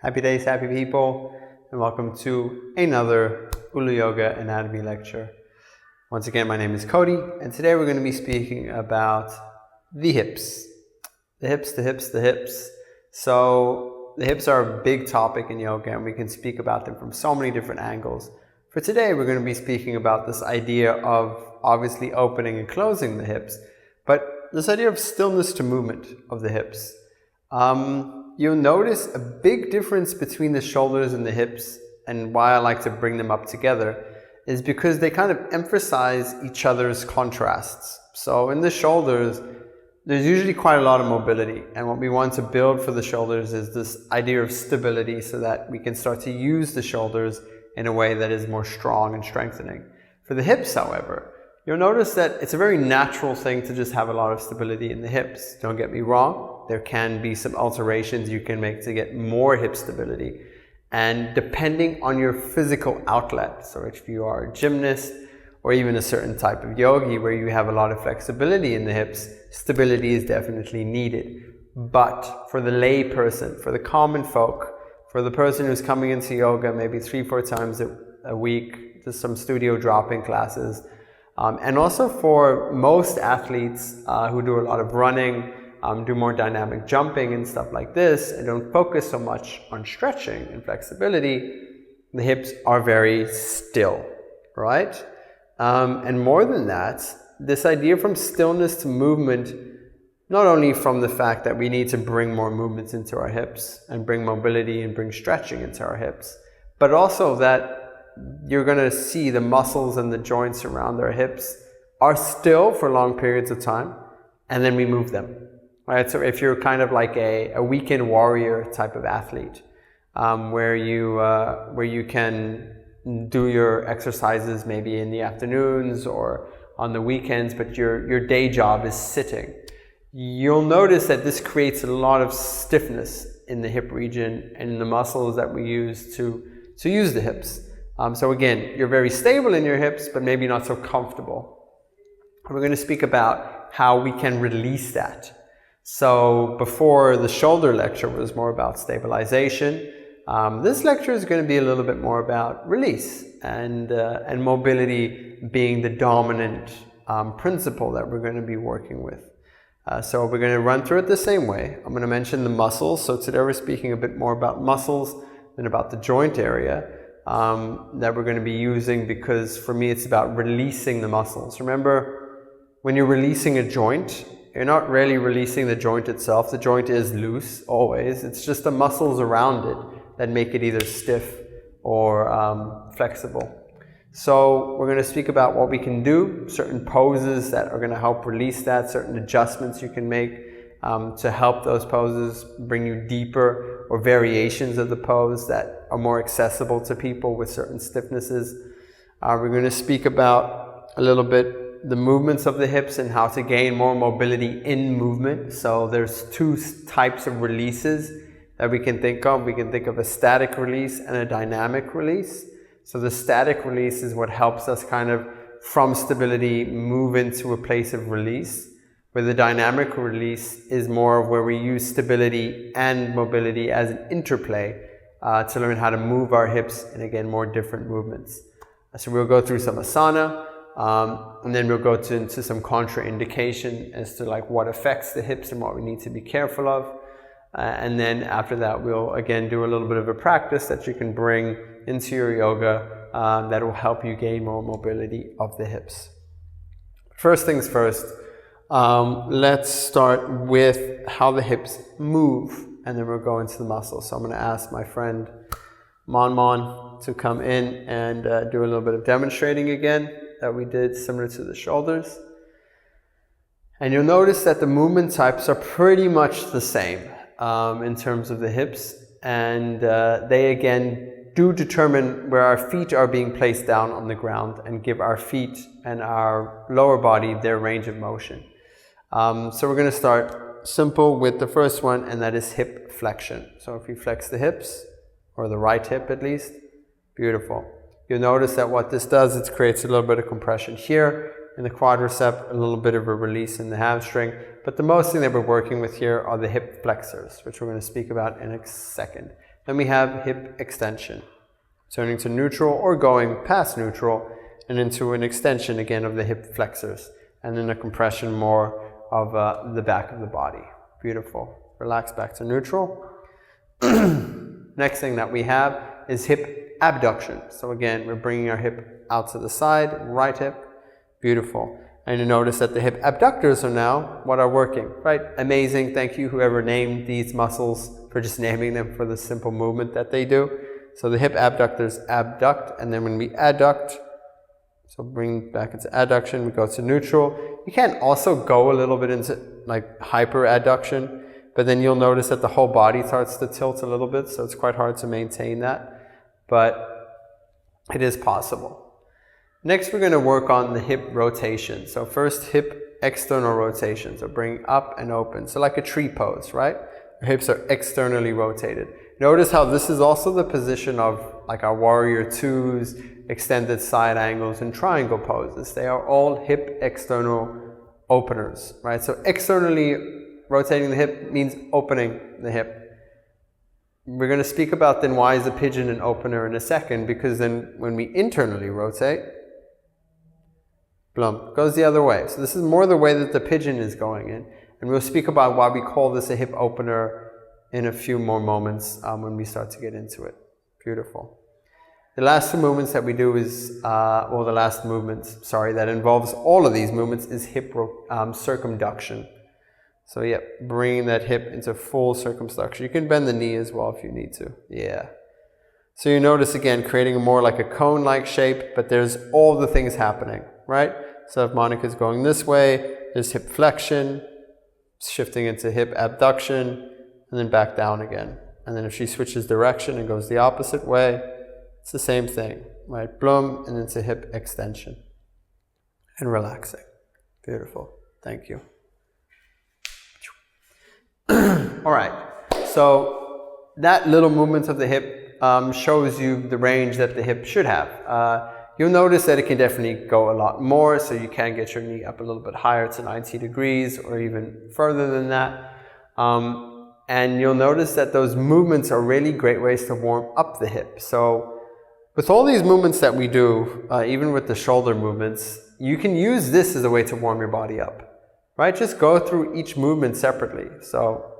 Happy days, happy people, and welcome to another Ulu Yoga Anatomy lecture. Once again, my name is Cody, and today we're going to be speaking about the hips. The hips. So the hips are a big topic in yoga, and we can speak about them from so many different angles. For today, we're going to be speaking about this idea of obviously opening and closing the hips, but this idea of stillness to movement of the hips. You'll notice a big difference between the shoulders and the hips, and why I like to bring them up together is because they kind of emphasize each other's contrasts. So in the shoulders, there's usually quite a lot of mobility, and what we want to build for the shoulders is this idea of stability so that we can start to use the shoulders in a way that is more strong and strengthening. For the hips, however, you'll notice that it's a very natural thing to just have a lot of stability in the hips. Don't get me wrong. There can be some alterations you can make to get more hip stability. And depending on your physical outlet, so if you are a gymnast or even a certain type of yogi where you have a lot of flexibility in the hips, stability is definitely needed. But for the lay person, for the common folk, for the person who's coming into yoga maybe 3-4 times a week, just some studio drop-in classes, and also for most athletes who do a lot of running, do more dynamic jumping and stuff like this, and don't focus so much on stretching and flexibility, the hips are very still, right? And more than that, this idea from stillness to movement, not only from the fact that we need to bring more movements into our hips and bring mobility and bring stretching into our hips, but also that you're going to see the muscles and the joints around our hips are still for long periods of time, and then we move them. Right, so if you're kind of like a weekend warrior type of athlete, where you can do your exercises maybe in the afternoons or on the weekends, but your day job is sitting, you'll notice that this creates a lot of stiffness in the hip region and in the muscles that we use to use the hips. So again, you're very stable in your hips, but maybe not so comfortable. We're going to speak about how we can release that. So before the shoulder lecture was more about stabilization, this lecture is going to be a little bit more about release and mobility being the dominant principle that we're going to be working with. So we're going to run through it the same way. I'm going to mention the muscles. So today we're speaking a bit more about muscles than about the joint area that we're going to be using, because for me it's about releasing the muscles. Remember, when you're releasing a joint, you're not really releasing the joint itself. The joint is loose always. It's just the muscles around it that make it either stiff or flexible. So we're going to speak about what we can do, certain poses that are going to help release that, certain adjustments you can make to help those poses bring you deeper, or variations of the pose that are more accessible to people with certain stiffnesses. We're going to speak about a little bit the movements of the hips and how to gain more mobility in movement. So there's two types of releases that we can think of. We can think of a static release and a dynamic release. So the static release is what helps us kind of from stability move into a place of release, where the dynamic release is more of where we use stability and mobility as an interplay to learn how to move our hips in, again, more different movements. So we'll go through some asana, and then we'll go into some contraindication as to like what affects the hips and what we need to be careful of. And then after that, we'll again do a little bit of a practice that you can bring into your yoga that will help you gain more mobility of the hips. First things first, let's start with how the hips move, and then we'll go into the muscles. So I'm going to ask my friend Mon to come in and do a little bit of demonstrating again that we did similar to the shoulders. And you'll notice that the movement types are pretty much the same in terms of the hips, and they again do determine where our feet are being placed down on the ground and give our feet and our lower body their range of motion. So we're going to start simple with the first one, and that is hip flexion. So if you flex the hips, or the right hip at least, beautiful. You'll notice that what this does, it creates a little bit of compression here in the quadricep, a little bit of a release in the hamstring. But the most thing that we're working with here are the hip flexors, which we're going to speak about in a second. Then we have hip extension, turning to neutral or going past neutral and into an extension again of the hip flexors, and then a compression more of the back of the body. Beautiful. Relax back to neutral. Next thing that we have is hip abduction. So again, we're bringing our hip out to the side, right hip. Beautiful. And you notice that the hip abductors are now what are working, right? Amazing. Thank you, whoever named these muscles, for just naming them for the simple movement that they do. So the hip abductors abduct, and then when we adduct, so bring back into adduction, we go to neutral. You can also go a little bit into like hyper adduction, but then you'll notice that the whole body starts to tilt a little bit, so it's quite hard to maintain that, but it is possible. Next, we're going to work on the hip rotation. So first, hip external rotation, so bring up and open. So like a tree pose, right? Our hips are externally rotated. Notice how this is also the position of like our warrior twos, extended side angles, and triangle poses. They are all hip external openers, right? So externally rotating the hip means opening the hip. We're going to speak about then why is a pigeon an opener in a second, because then when we internally rotate, blum, goes the other way. So this is more the way that the pigeon is going in. And we'll speak about why we call this a hip opener in a few more moments when we start to get into it. Beautiful. The last two movements that we do is, the last movement, that involves all of these movements is hip circumduction. So yeah, bringing that hip into full circumduction. You can bend the knee as well if you need to. Yeah. So you notice again, creating more like a cone-like shape, but there's all the things happening, right? So if Monica's going this way, there's hip flexion, shifting into hip abduction, and then back down again. And then if she switches direction and goes the opposite way, it's the same thing, right? Bloom, and into hip extension. And relaxing. Beautiful. Thank you. All right. So that little movement of the hip shows you the range that the hip should have. You'll notice that it can definitely go a lot more, so you can get your knee up a little bit higher to 90 degrees or even further than that. And you'll notice that those movements are really great ways to warm up the hip. So with all these movements that we do, even with the shoulder movements, you can use this as a way to warm your body up, right? Just go through each movement separately. So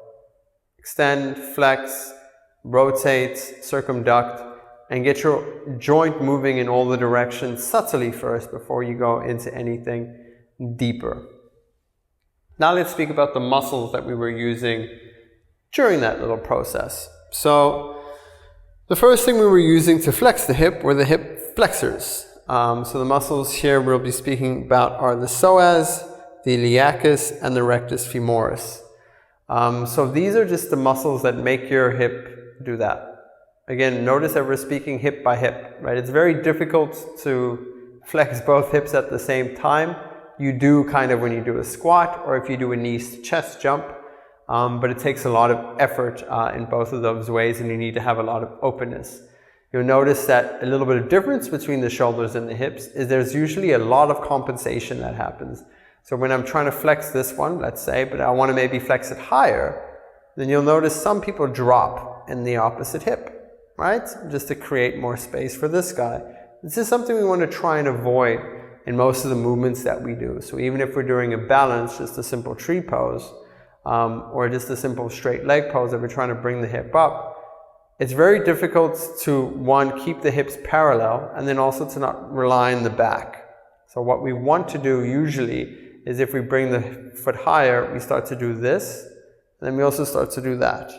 extend, flex, rotate, circumduct, and get your joint moving in all the directions subtly first before you go into anything deeper. Now let's speak about the muscles that we were using during that little process. So the first thing we were using to flex the hip were the hip flexors. So the muscles here we'll be speaking about are the psoas, the iliacus, and the rectus femoris. So these are just the muscles that make your hip do that. Again, notice that we're speaking hip by hip, right? It's very difficult to flex both hips at the same time. You do kind of when you do a squat or if you do a knee to chest jump, but it takes a lot of effort in both of those ways, and you need to have a lot of openness. You'll notice that a little bit of difference between the shoulders and the hips is there's usually a lot of compensation that happens. So when I'm trying to flex this one, let's say, but I want to maybe flex it higher, then you'll notice some people drop in the opposite hip, right? Just to create more space for this guy. This is something we want to try and avoid in most of the movements that we do. So even if we're doing a balance, just a simple tree pose, or just a simple straight leg pose that we're trying to bring the hip up, it's very difficult to, one, keep the hips parallel, and then also to not rely on the back. So what we want to do usually is if we bring the foot higher, we start to do this, and then we also start to do that.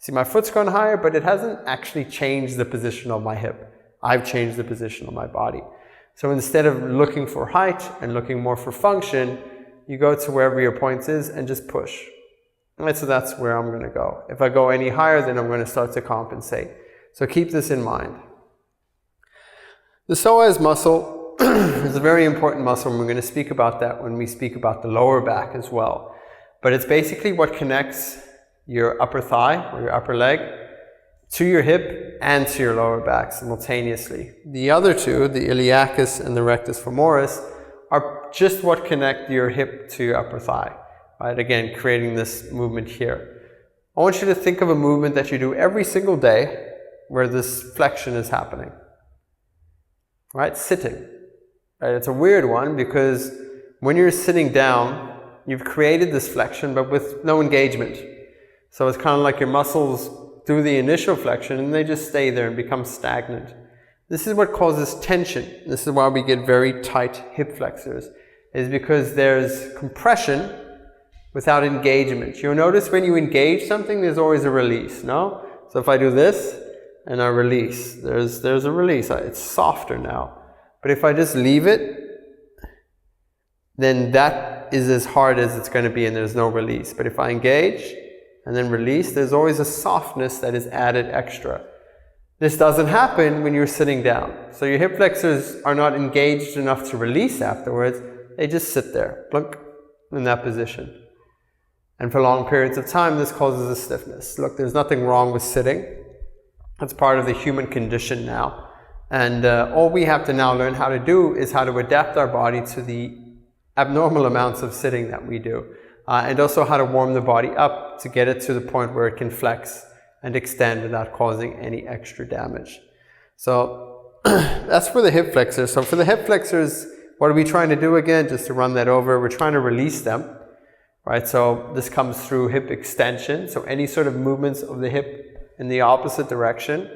See, my foot's gone higher, but it hasn't actually changed the position of my hip. I've changed the position of my body. So instead of looking for height and looking more for function, you go to wherever your point is and just push. Right, so that's where I'm going to go. If I go any higher, then I'm going to start to compensate. So keep this in mind. The psoas muscle is a very important muscle, and we're going to speak about that when we speak about the lower back as well. But it's basically what connects your upper thigh or your upper leg to your hip and to your lower back simultaneously. The other two, the iliacus and the rectus femoris, are just what connect your hip to your upper thigh. Right? Again, creating this movement here. I want you to think of a movement that you do every single day where this flexion is happening? Right? Sitting. Right? It's a weird one because when you're sitting down, you've created this flexion but with no engagement. So it's kind of like your muscles do the initial flexion and they just stay there and become stagnant. This is what causes tension. This is why we get very tight hip flexors, is because there's compression without engagement. You'll notice when you engage something, there's always a release, no? So if I do this and I release, there's a release. It's softer now. But if I just leave it, then that is as hard as it's going to be and there's no release. But if I engage and then release, there's always a softness that is added extra. This doesn't happen when you're sitting down. So your hip flexors are not engaged enough to release afterwards. They just sit there, plunk, in that position. And for long periods of time, this causes a stiffness. Look, there's nothing wrong with sitting. That's part of the human condition now. And all we have to now learn how to do is how to adapt our body to the abnormal amounts of sitting that we do. And also how to warm the body up to get it to the point where it can flex and extend without causing any extra damage. So that's for the hip flexors. So for the hip flexors, what are we trying to do again? Just to run that over, we're trying to release them, right? So this comes through hip extension. So any sort of movements of the hip in the opposite direction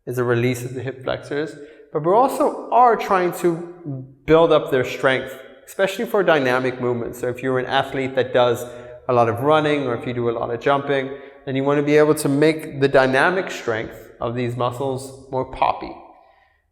is a release of the hip flexors. But we also are trying to build up their strength, especially for dynamic movements. So if you're an athlete that does a lot of running, or if you do a lot of jumping, then you want to be able to make the dynamic strength of these muscles more poppy.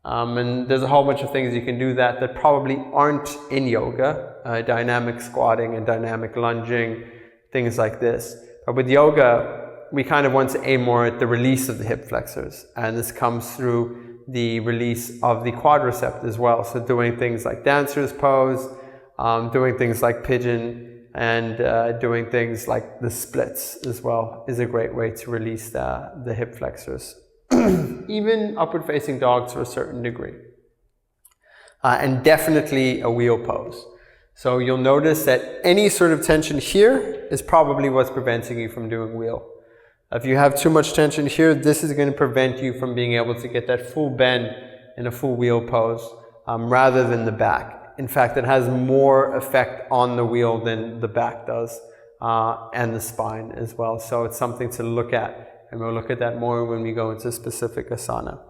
And there's a whole bunch of things you can do that probably aren't in yoga, dynamic squatting and dynamic lunging, things like this. But with yoga, we kind of want to aim more at the release of the hip flexors. And this comes through the release of the quadricep as well. So doing things like dancer's pose, doing things like pigeon, and doing things like the splits as well is a great way to release the hip flexors. Even upward facing dogs to a certain degree. And definitely a wheel pose. So you'll notice that any sort of tension here is probably what's preventing you from doing wheel. If you have too much tension here, this is going to prevent you from being able to get that full bend in a full wheel pose rather than the back. In fact, it has more effect on the wheel than the back does, and the spine as well. So it's something to look at, and we'll look at that more when we go into specific asana.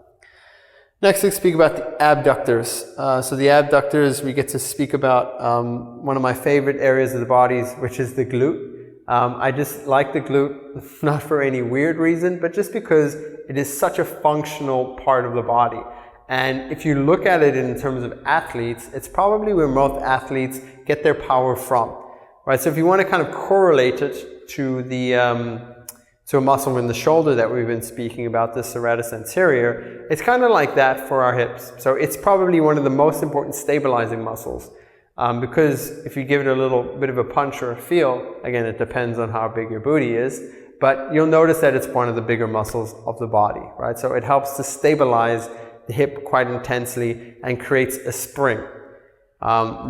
Next, let's speak about the abductors. So the abductors, we get to speak about one of my favorite areas of the body, which is the glute. I just like the glute, not for any weird reason, but just because it is such a functional part of the body. And if you look at it in terms of athletes, it's probably where most athletes get their power from, right? So if you want to kind of correlate it to to a muscle in the shoulder that we've been speaking about, the serratus anterior, it's kind of like that for our hips. So it's probably one of the most important stabilizing muscles, because if you give it a little bit of a punch or a feel, again, it depends on how big your booty is, but you'll notice that it's one of the bigger muscles of the body, right? So it helps to stabilize the hip quite intensely and creates a spring.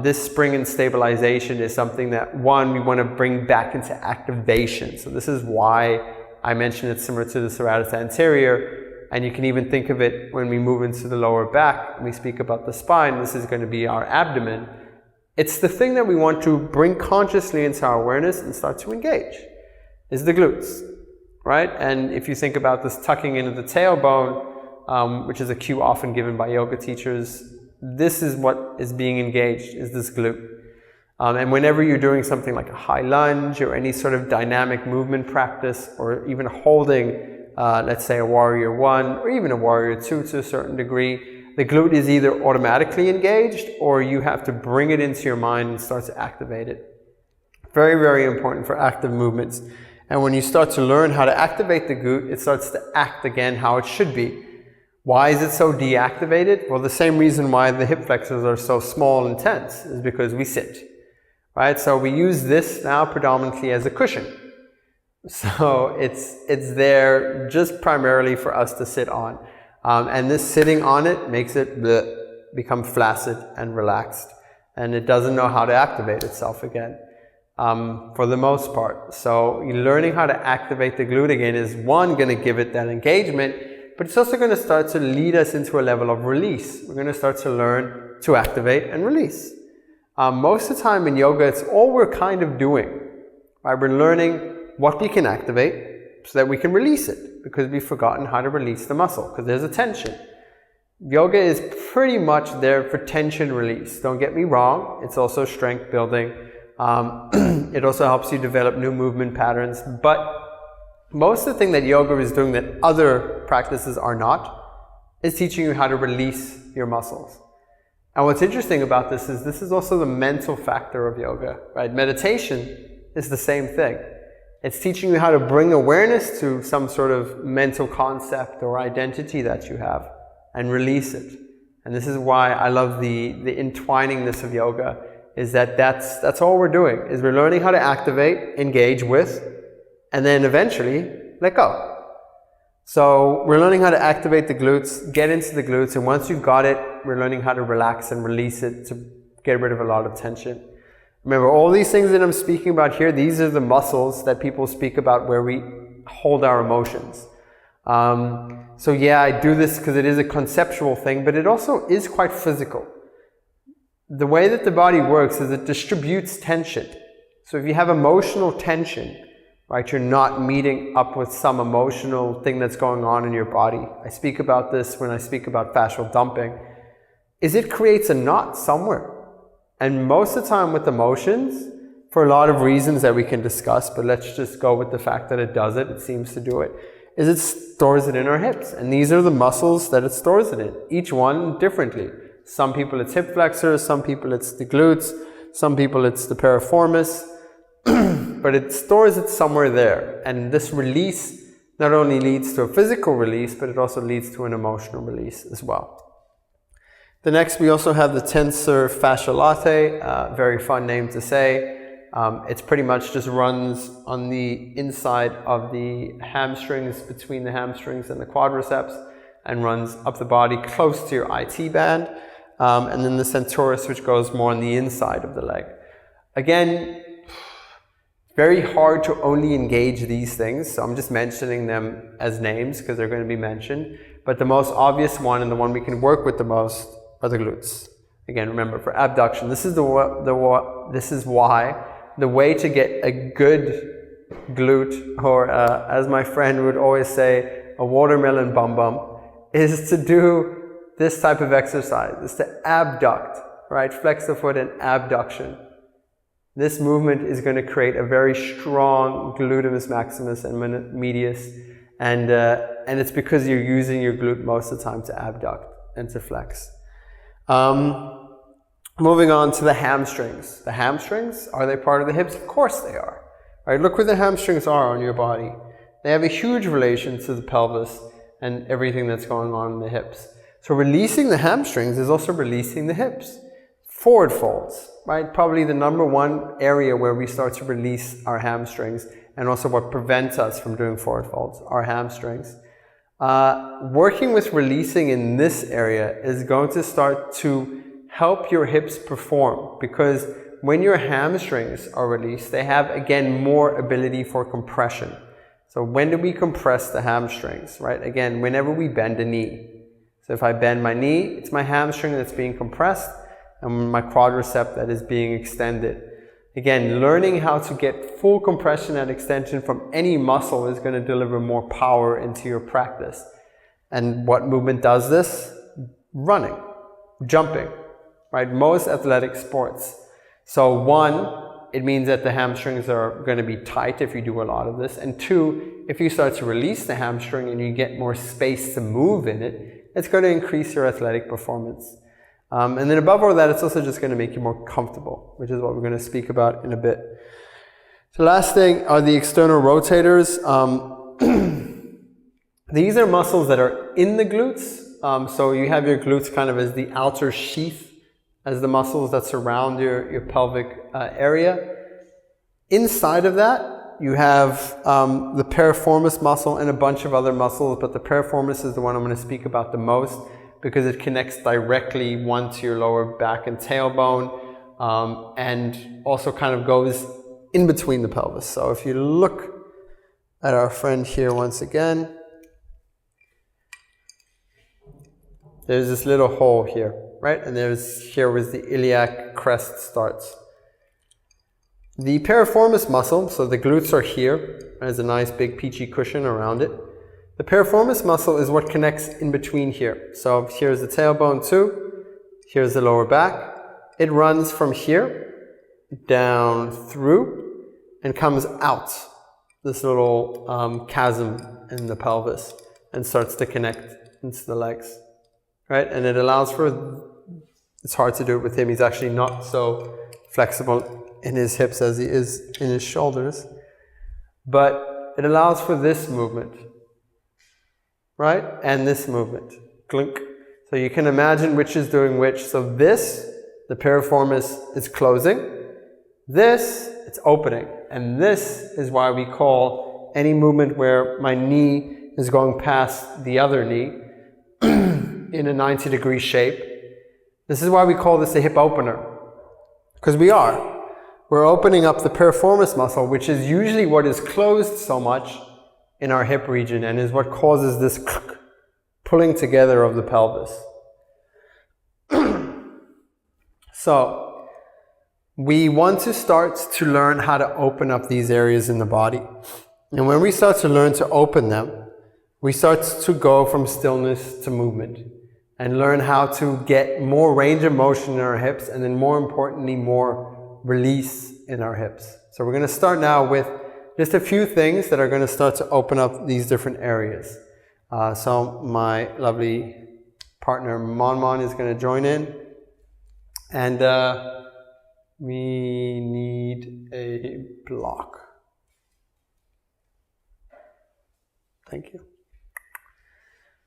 This spring and stabilization is something that, one, we want to bring back into activation. So this is why I mentioned it's similar to the serratus anterior, and you can even think of it when we move into the lower back, we speak about the spine, this is going to be our abdomen. It's the thing that we want to bring consciously into our awareness and start to engage, is the glutes, right? And if you think about this tucking into the tailbone, which is a cue often given by yoga teachers, this is what is being engaged, is this glute. And whenever you're doing something like a high lunge or any sort of dynamic movement practice, or even holding, let's say a warrior 1 or even a warrior 2 to a certain degree, the glute is either automatically engaged or you have to bring it into your mind and start to activate it. Very, very important for active movements. And when you start to learn how to activate the glute, it starts to act again how it should be. Why is it so deactivated? Well, the same reason why the hip flexors are so small and tense is because we sit, right? So we use this now predominantly as a cushion. So it's there just primarily for us to sit on. And this sitting on it makes it become flaccid and relaxed. And it doesn't know how to activate itself again, for the most part. So learning how to activate the glute again is, one, going to give it that engagement, but it's also going to start to lead us into a level of release. We're going to start to learn to activate and release. Most of the time in yoga, it's all we're kind of doing. Right? We're learning what we can activate so that we can release it, because we've forgotten how to release the muscle, because there's a tension. Yoga is pretty much there for tension release. Don't get me wrong, it's also strength building. It also helps you develop new movement patterns, but most of the thing that yoga is doing that other practices are not is teaching you how to release your muscles. And what's interesting about this is also the mental factor of yoga, right? Meditation is the same thing. It's teaching you how to bring awareness to some sort of mental concept or identity that you have and release it. And this is why I love the entwiningness of yoga, is that's all we're doing, is we're learning how to activate, engage with, and then eventually let go. So we're learning how to activate the glutes, get into the glutes, and once you've got it, we're learning how to relax and release it to get rid of a lot of tension. Remember, all these things that I'm speaking about here, these are the muscles that people speak about where we hold our emotions. So yeah, I do this because it is a conceptual thing, but it also is quite physical. The way that the body works is it distributes tension. So if you have emotional tension, right, you're not meeting up with some emotional thing that's going on in your body. I speak about this when I speak about fascial dumping, is it creates a knot somewhere. And most of the time with emotions, for a lot of reasons that we can discuss, but let's just go with the fact that it seems to do it, is it stores it in our hips. And these are the muscles that it stores it in, each one differently. Some people it's hip flexors, some people it's the glutes, some people it's the piriformis, but it stores it somewhere there. And this release not only leads to a physical release, but it also leads to an emotional release as well. The next, we also have the tensor fasciae latae, very fun name to say. It's pretty much just runs on the inside of the hamstrings, between the hamstrings and the quadriceps, and runs up the body close to your IT band. And then the centaurus, which goes more on the inside of the leg. Again, very hard to only engage these things, so I'm just mentioning them as names because they're going to be mentioned. But the most obvious one, and the one we can work with the most, are the glutes. Again, remember, for abduction, this is why the way to get a good glute, or as my friend would always say, a watermelon bum bum, is to do this type of exercise, is to abduct, right? Flex the foot and abduction. This movement is going to create a very strong gluteus maximus and medius, and it's because you're using your glute most of the time to abduct and to flex. Moving on to the hamstrings. The hamstrings, are they part of the hips? Of course they are. Right? Look where the hamstrings are on your body. They have a huge relation to the pelvis and everything that's going on in the hips. So releasing the hamstrings is also releasing the hips. Forward folds, right? Probably the number one area where we start to release our hamstrings, and also what prevents us from doing forward folds, our hamstrings. Working with releasing in this area is going to start to help your hips perform, because when your hamstrings are released, they have, again, more ability for compression. So when do we compress the hamstrings, right? Again, whenever we bend a knee. So if I bend my knee, it's my hamstring that's being compressed and my quadricep that is being extended. Again, learning how to get full compression and extension from any muscle is going to deliver more power into your practice. And what movement does this? Running, jumping, right? Most athletic sports. So one, it means that the hamstrings are going to be tight if you do a lot of this. And two, if you start to release the hamstring and you get more space to move in it, it's going to increase your athletic performance. And then above all that, it's also just going to make you more comfortable, which is what we're going to speak about in a bit. The last thing are the external rotators. These are muscles that are in the glutes. So you have your glutes kind of as the outer sheath, as the muscles that surround your pelvic area. Inside of that, you have the piriformis muscle and a bunch of other muscles, but the piriformis is the one I'm going to speak about the most, because it connects directly, one, to your lower back and tailbone, and also kind of goes in between the pelvis. So if you look at our friend here once again, there's this little hole here, right? And here where the iliac crest starts. The piriformis muscle, so the glutes are here. There's a nice big peachy cushion around it. The piriformis muscle is what connects in between here. So here's the tailbone too. Here's the lower back. It runs from here down through and comes out this little chasm in the pelvis and starts to connect into the legs, right? And it allows for, it's hard to do it with him. He's actually not so flexible in his hips as he is in his shoulders, but it allows for this movement, right? And this movement, clink. So you can imagine which is doing which. So this, the piriformis is closing. This, it's opening. And this is why we call any movement where my knee is going past the other knee in a 90-degree shape. This is why we call this a hip opener. Because we're opening up the piriformis muscle, which is usually what is closed so much in our hip region and is what causes this pulling together of the pelvis. So, we want to start to learn how to open up these areas in the body. And when we start to learn to open them, we start to go from stillness to movement and learn how to get more range of motion in our hips and then more importantly, more release in our hips. So we're going to start now with just a few things that are going to start to open up these different areas. So my lovely partner Mon is going to join in. And we need a block. Thank you.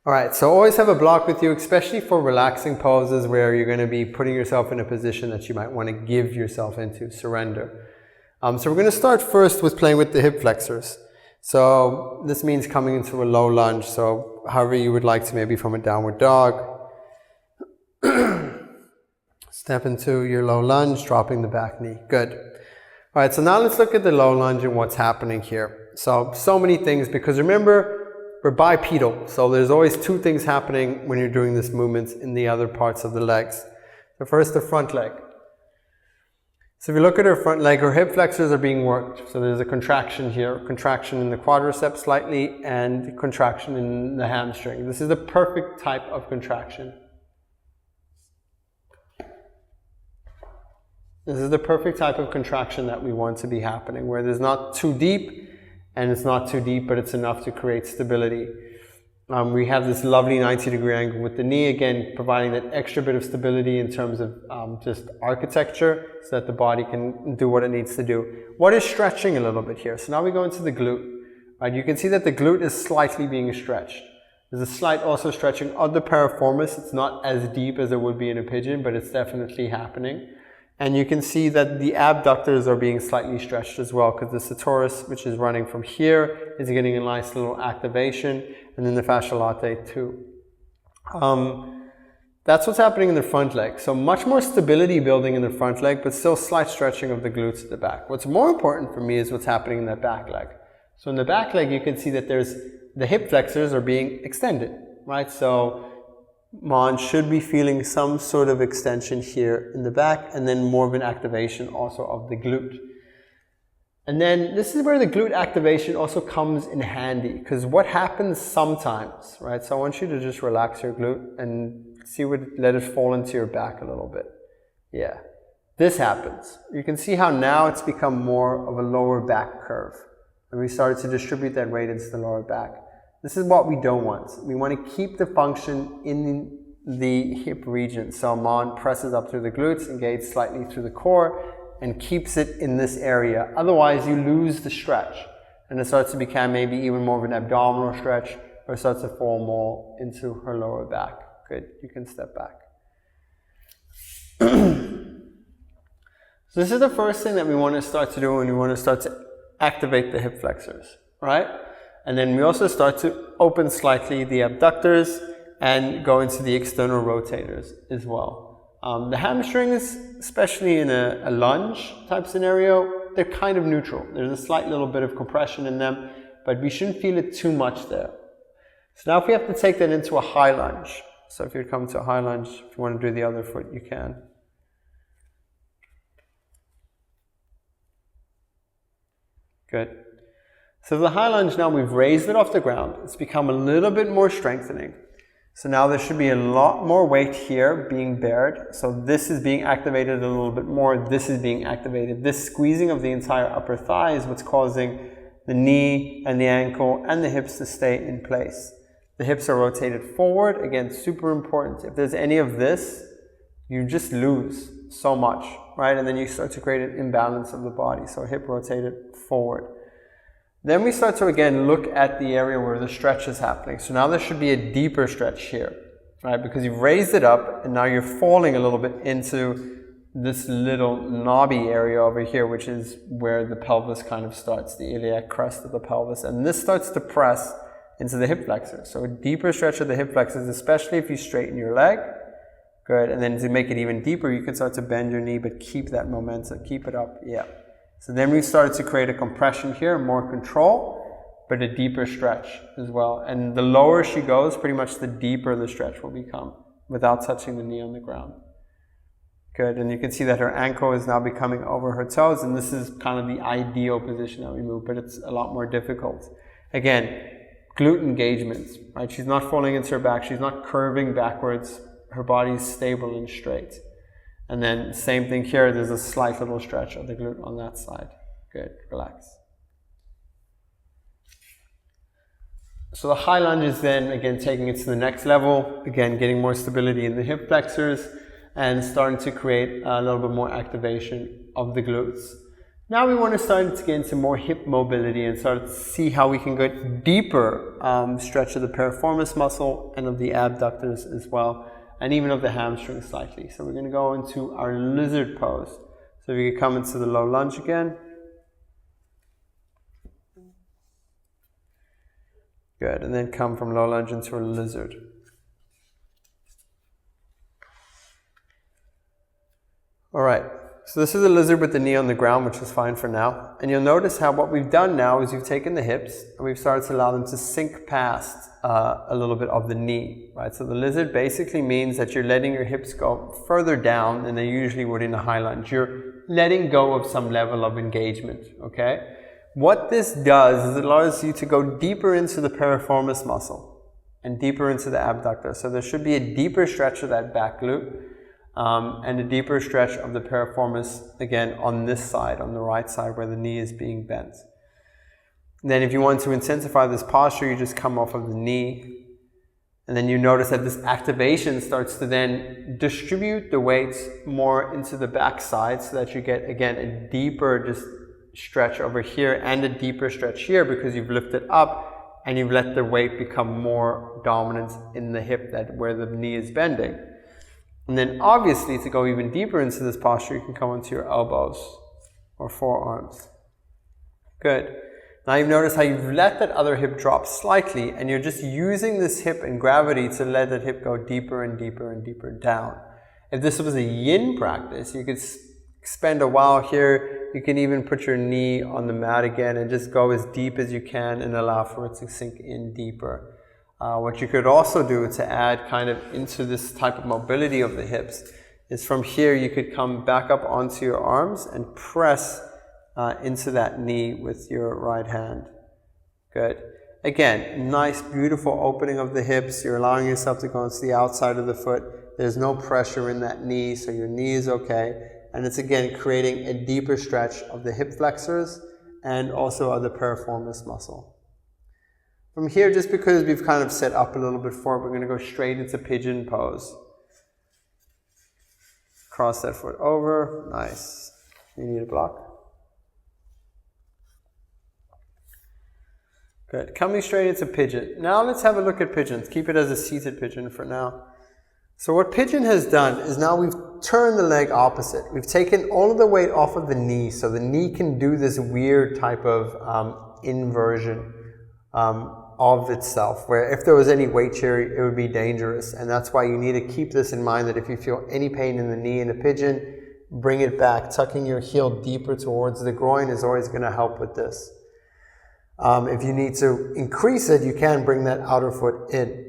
All right, so always have a block with you, especially for relaxing poses where you're going to be putting yourself in a position that you might want to give yourself into, surrender. So we're going to start first with playing with the hip flexors. So this means coming into a low lunge. So however you would like to, maybe from a downward dog. Step into your low lunge, dropping the back knee. Good. All right, so now let's look at the low lunge and what's happening here. So many things, because remember, we're bipedal. So there's always two things happening when you're doing this movement in the other parts of the legs. So first, the front leg. So if you look at her front leg, her hip flexors are being worked. So there's a contraction here, contraction in the quadriceps slightly, and contraction in the hamstring. This is the perfect type of contraction. This is the perfect type of contraction that we want to be happening, where there's not too deep, and it's not too deep, but it's enough to create stability. We have this lovely 90-degree angle with the knee, again, providing that extra bit of stability in terms of just architecture, so that the body can do what it needs to do. What is stretching a little bit here? So now we go into the glute. Right, you can see that the glute is slightly being stretched. There's a slight also stretching of the piriformis. It's not as deep as it would be in a pigeon, but it's definitely happening. And you can see that the abductors are being slightly stretched as well, because the sartorius, which is running from here, is getting a nice little activation, and then the fascia latae too. That's what's happening in the front leg. So much more stability building in the front leg, but still slight stretching of the glutes at the back. What's more important for me is what's happening in that back leg. So in the back leg, you can see that the hip flexors are being extended, right? So Mon should be feeling some sort of extension here in the back, and then more of an activation also of the glute. And then this is where the glute activation also comes in handy, because what happens sometimes, right? So I want you to just relax your glute and let it fall into your back a little bit. Yeah, this happens. You can see how now it's become more of a lower back curve, and we started to distribute that weight into the lower back. This is what we don't want. We want to keep the function in the hip region. So Mon presses up through the glutes, engages slightly through the core, and keeps it in this area. Otherwise, you lose the stretch, and it starts to become maybe even more of an abdominal stretch, or it starts to fall more into her lower back. Good, you can step back. So this is the first thing that we want to start to do when we want to start to activate the hip flexors, right? And then we also start to open slightly the abductors and go into the external rotators as well. The hamstrings, especially in a lunge type scenario, they're kind of neutral. There's a slight little bit of compression in them, but we shouldn't feel it too much there. So now if we have to take that into a high lunge, So if you'd come to a high lunge, if you want to do the other foot, you can. Good. So the high lunge now, we've raised it off the ground. It's become a little bit more strengthening. So now there should be a lot more weight here being bared. So this is being activated a little bit more. This is being activated. This squeezing of the entire upper thigh is what's causing the knee and the ankle and the hips to stay in place. The hips are rotated forward. Again, super important. If there's any of this, you just lose so much, right? And then you start to create an imbalance of the body. So hip rotated forward. Then we start to again look at the area where the stretch is happening. So now there should be a deeper stretch here, right? Because you've raised it up and now you're falling a little bit into this little knobby area over here, which is where the pelvis kind of starts, the iliac crest of the pelvis. And this starts to press into the hip flexors. So a deeper stretch of the hip flexors, especially if you straighten your leg. Good. And then to make it even deeper, you can start to bend your knee, but keep that momentum, keep it up. Yeah. So then we started to create a compression here, more control, but a deeper stretch as well. And the lower she goes, pretty much the deeper the stretch will become without touching the knee on the ground. Good. And you can see that her ankle is now becoming over her toes. And this is kind of the ideal position that we move, but it's a lot more difficult. Again, glute engagements, right? She's not falling into her back. She's not curving backwards. Her body is stable and straight. And then same thing here, there's a slight little stretch of the glute on that side. Good, relax. So the high lunge is then, again, taking it to the next level. Again, getting more stability in the hip flexors and starting to create a little bit more activation of the glutes. Now we want to start to get into more hip mobility and start to see how we can get deeper stretch of the piriformis muscle and of the abductors as well, and even of the hamstring slightly. So we're going to go into our lizard pose. So if you could come into the low lunge again. Good, and then come from low lunge into a lizard. All right, so this is a lizard with the knee on the ground, which is fine for now. And you'll notice how what we've done now is you've taken the hips and we've started to allow them to sink past a little bit of the knee, right? So the lizard basically means that you're letting your hips go further down than they usually would in a high lunge. You're letting go of some level of engagement, okay? What this does is it allows you to go deeper into the piriformis muscle and deeper into the abductor. So there should be a deeper stretch of that back glute and a deeper stretch of the piriformis, again, on this side, on the right side where the knee is being bent. Then if you want to intensify this posture, you just come off of the knee. And then you notice that this activation starts to then distribute the weights more into the back side so that you get, again, a deeper just stretch over here and a deeper stretch here because you've lifted up and you've let the weight become more dominant in the hip that where the knee is bending. And then obviously to go even deeper into this posture, you can come onto your elbows or forearms. Good. Now you've noticed how you've let that other hip drop slightly and you're just using this hip and gravity to let that hip go deeper and deeper and deeper down. If this was a yin practice, you could spend a while here. You can even put your knee on the mat again and just go as deep as you can and allow for it to sink in deeper. What you could also do to add kind of into this type of mobility of the hips is from here you could come back up onto your arms and press into that knee with your right hand. Good. Again, nice, beautiful opening of the hips. You're allowing yourself to go into the outside of the foot. There's no pressure in that knee, so your knee is okay. And it's again creating a deeper stretch of the hip flexors and also of the piriformis muscle. From here, just because we've kind of set up a little bit forward, we're going to go straight into pigeon pose. Cross that foot over. Nice. You need a block. Good. Coming straight into pigeon. Now let's have a look at pigeons. Keep it as a seated pigeon for now. So what pigeon has done is now we've turned the leg opposite. We've taken all of the weight off of the knee so the knee can do this weird type of inversion of itself, where if there was any weight here, it would be dangerous. And that's why you need to keep this in mind, that if you feel any pain in the knee in a pigeon, bring it back. Tucking your heel deeper towards the groin is always going to help with this. If you need to increase it, you can bring that outer foot in.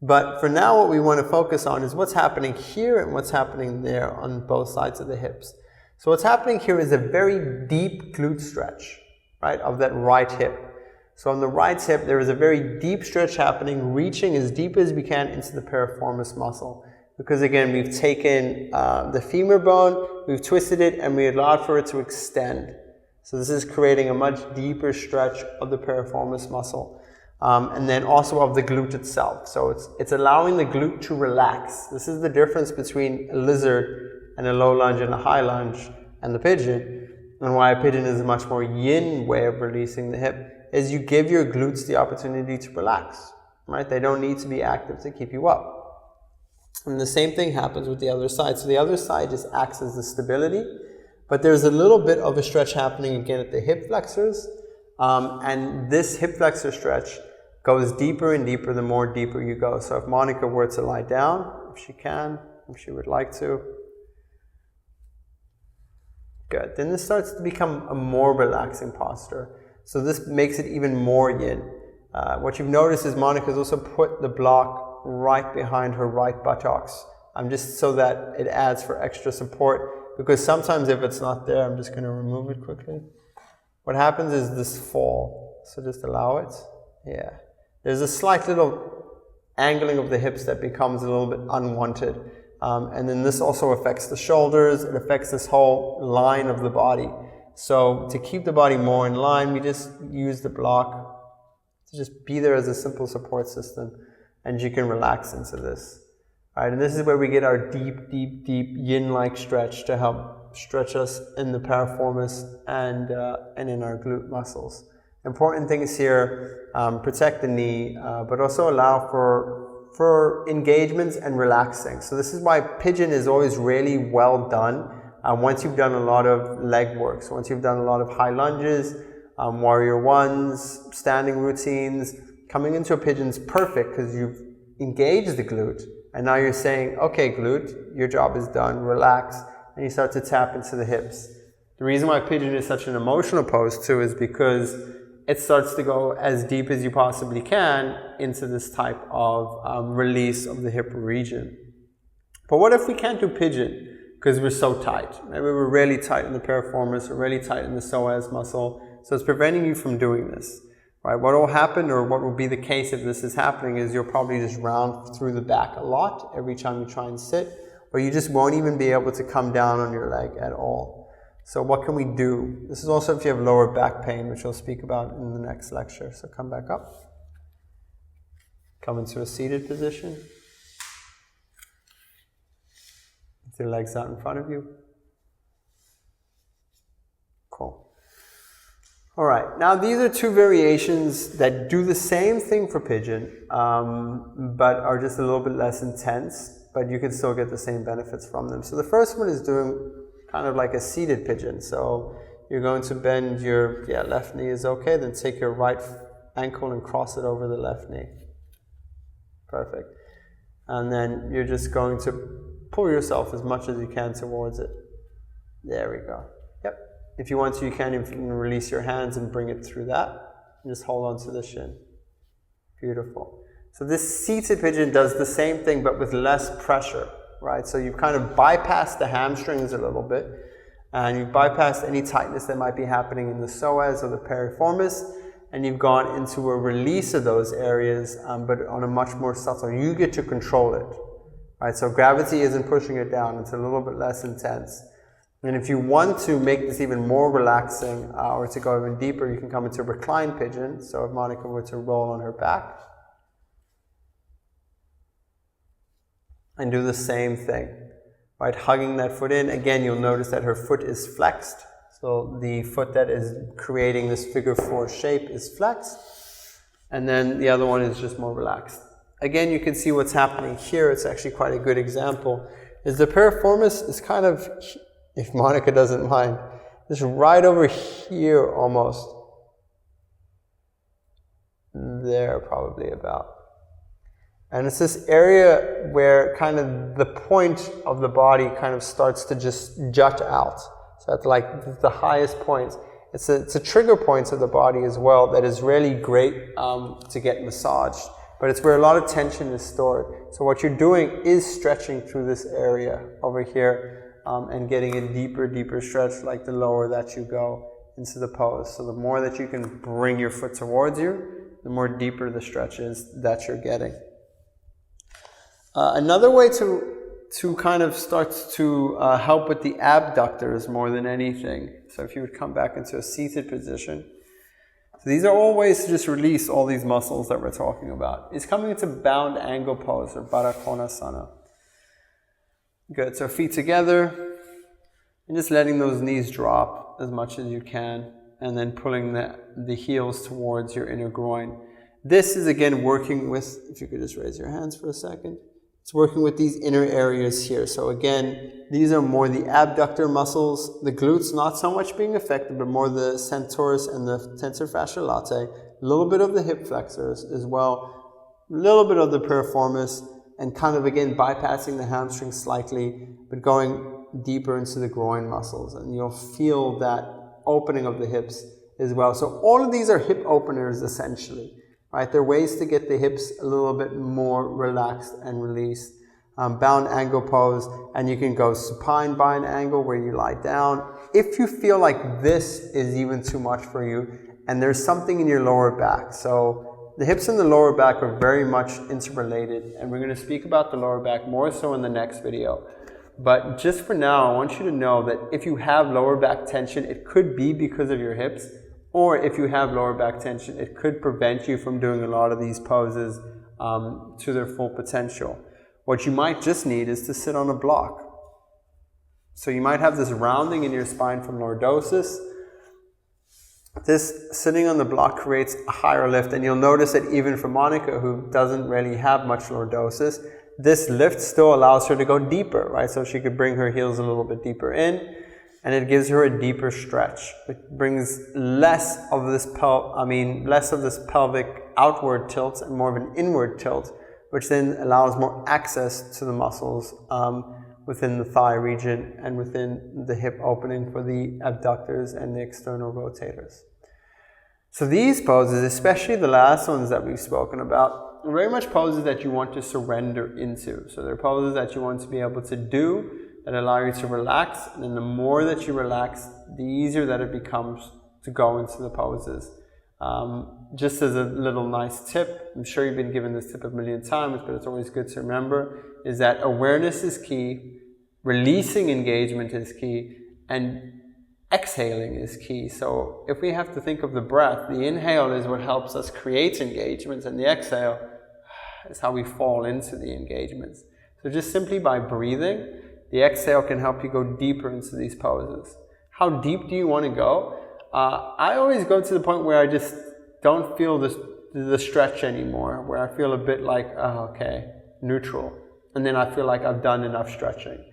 But for now, what we want to focus on is what's happening here and what's happening there on both sides of the hips. So what's happening here is a very deep glute stretch, right, of that right hip. So on the right hip, there is a very deep stretch happening, reaching as deep as we can into the piriformis muscle. Because again, we've taken the femur bone, we've twisted it, and we allowed for it to extend. So this is creating a much deeper stretch of the piriformis muscle. And then also of the glute itself. So it's allowing the glute to relax. This is the difference between a lizard and a low lunge and a high lunge and the pigeon. And why a pigeon is a much more yin way of releasing the hip is you give your glutes the opportunity to relax, right? They don't need to be active to keep you up. And the same thing happens with the other side. So the other side just acts as the stability, but there's a little bit of a stretch happening again at the hip flexors. And this hip flexor stretch goes deeper and deeper the more deeper you go. So if Monica were to lie down, if she can, if she would like to. Good. Then this starts to become a more relaxing posture. So this makes it even more yin. What you've noticed is Monica's also put the block right behind her right buttocks. Just so that it adds for extra support. Because sometimes if it's not there, I'm just going to remove it quickly. What happens is this fall. So just allow it. Yeah. There's a slight little angling of the hips that becomes a little bit unwanted. And then this also affects the shoulders. It affects this whole line of the body. So to keep the body more in line, we just use the block to just be there as a simple support system. And you can relax into this. All right, and this is where we get our deep, deep, deep yin-like stretch to help stretch us in the piriformis and in our glute muscles. Important things here, protect the knee, but also allow for engagements and relaxing. So this is why pigeon is always really well done once you've done a lot of leg work. So once you've done a lot of high lunges, warrior ones, standing routines, coming into a pigeon is perfect because you've engaged the glute. And now you're saying, okay, glute, your job is done, relax, and you start to tap into the hips. The reason why pigeon is such an emotional pose too is because it starts to go as deep as you possibly can into this type of release of the hip region. But what if we can't do pigeon because we're so tight? Maybe we're really tight in the piriformis or really tight in the psoas muscle, so it's preventing you from doing this. Right? What will happen, or what will be the case if this is happening, is you'll probably just round through the back a lot every time you try and sit, or you just won't even be able to come down on your leg at all. So what can we do? This is also if you have lower back pain, which I'll speak about in the next lecture. So come back up. Come into a seated position. With your legs out in front of you. Cool. All right, now these are two variations that do the same thing for pigeon, but are just a little bit less intense, but you can still get the same benefits from them. So the first one is doing kind of like a seated pigeon. So you're going to bend your left knee is okay, then take your right ankle and cross it over the left knee. Perfect. And then you're just going to pull yourself as much as you can towards it. There we go. Yep. If you want to, you can even release your hands and bring it through that. And just hold on to the shin. Beautiful. So this seated pigeon does the same thing, but with less pressure, right? So you've kind of bypassed the hamstrings a little bit, and you've bypassed any tightness that might be happening in the psoas or the piriformis, and you've gone into a release of those areas, but on a much more subtle. You get to control it, right? So gravity isn't pushing it down. It's a little bit less intense. And if you want to make this even more relaxing or to go even deeper, you can come into reclined pigeon. So if Monica were to roll on her back and do the same thing, right? Hugging that foot in. Again, you'll notice that her foot is flexed. So the foot that is creating this figure 4 shape is flexed. And then the other one is just more relaxed. Again, you can see what's happening here. It's actually quite a good example. Is the piriformis is kind of, if Monica doesn't mind, just right over here almost. There probably about. And it's this area where kind of the point of the body kind of starts to just jut out. So at like the highest point. It's a trigger point of the body as well that is really great to get massaged. but it's where a lot of tension is stored. So what you're doing is stretching through this area over here and getting a deeper stretch, like the lower that you go into the pose. So the more that you can bring your foot towards you, the more deeper the stretch is that you're getting. Another way to kind of start to help with the abductors more than anything. So if you would come back into a seated position. So these are all ways to just release all these muscles that we're talking about. Is coming into bound angle pose or Baddha Konasana. Good, so feet together and just letting those knees drop as much as you can and then pulling the heels towards your inner groin. This is again working with, if you could just raise your hands for a second. It's working with these inner areas here. So again, these are more the abductor muscles, the glutes not so much being affected, but more the centaurus and the tensor fasciae latae, a little bit of the hip flexors as well, a little bit of the piriformis, and kind of again bypassing the hamstrings slightly, but going deeper into the groin muscles. And you'll feel that opening of the hips as well. So all of these are hip openers essentially. Right, there are ways to get the hips a little bit more relaxed and released. Bound angle pose, and you can go supine bind angle where you lie down. If you feel like this is even too much for you, and there's something in your lower back. So the hips and the lower back are very much interrelated, and we're going to speak about the lower back more so in the next video. But just for now, I want you to know that if you have lower back tension, it could be because of your hips. Or if you have lower back tension, it could prevent you from doing a lot of these poses to their full potential. What you might just need is to sit on a block. So you might have this rounding in your spine from lordosis. This sitting on the block creates a higher lift, and you'll notice that even for Monica, who doesn't really have much lordosis, this lift still allows her to go deeper, right? So she could bring her heels a little bit deeper in, and it gives her a deeper stretch. It brings less of this pelvic outward tilt and more of an inward tilt, which then allows more access to the muscles within the thigh region and within the hip opening for the abductors and the external rotators. So these poses, especially the last ones that we've spoken about, are very much poses that you want to surrender into. So they're poses that you want to be able to do that allow you to relax, and then the more that you relax, the easier that it becomes to go into the poses. Just as a little nice tip, I'm sure you've been given this tip a million times, but it's always good to remember, is that awareness is key, releasing engagement is key, and exhaling is key. So if we have to think of the breath, the inhale is what helps us create engagement, and the exhale is how we fall into the engagements. So just simply by breathing, the exhale can help you go deeper into these poses. How deep do you want to go? I always go to the point where I just don't feel the stretch anymore, where I feel a bit like, oh, okay, neutral. And then I feel like I've done enough stretching.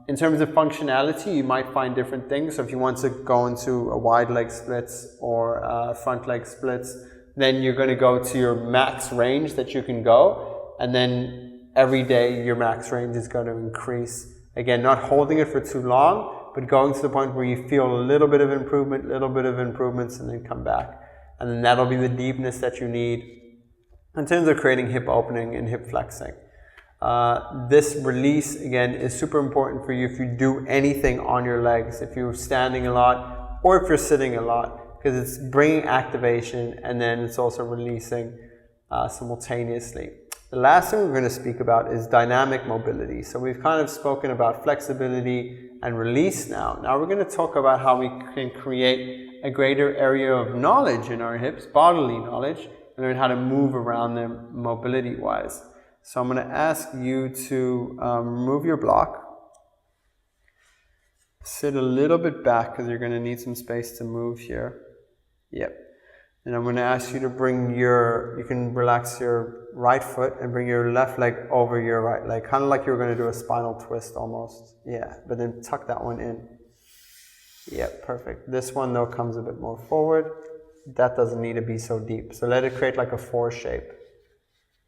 In terms of functionality, you might find different things. So if you want to go into a wide leg splits or front leg splits, then you're going to go to your max range that you can go, and then every day your max range is going to increase. Again, not holding it for too long, but going to the point where you feel a little bit of improvement, little bit of improvements, and then come back. And then that'll be the deepness that you need in terms of creating hip opening and hip flexing. This release, again, is super important for you if you do anything on your legs, if you're standing a lot or if you're sitting a lot, because it's bringing activation and then it's also releasing simultaneously. The last thing we're going to speak about is dynamic mobility. So we've kind of spoken about flexibility and release now. Now we're going to talk about how we can create a greater area of knowledge in our hips, bodily knowledge, and learn how to move around them mobility-wise. So I'm going to ask you to remove your block. Sit a little bit back because you're going to need some space to move here. Yep. And I'm going to ask you to bring you can relax your right foot and bring your left leg over your right leg, kind of like you're going to do a spinal twist almost. Yeah, but then tuck that one in. Yeah, perfect. This one though comes a bit more forward. That doesn't need to be so deep. So let it create like a 4 shape.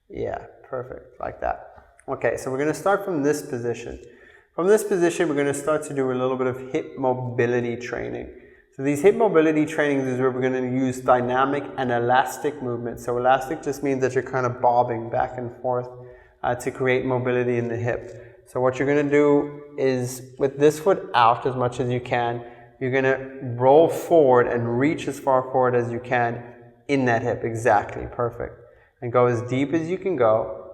Yeah, perfect, like that. Okay, so we're going to start from this position. From this position, we're going to start to do a little bit of hip mobility training. So these hip mobility trainings is where we're going to use dynamic and elastic movement. So elastic just means that you're kind of bobbing back and forth to create mobility in the hip. So what you're going to do is, with this foot out as much as you can, you're going to roll forward and reach as far forward as you can in that hip. Exactly, perfect. And go as deep as you can go.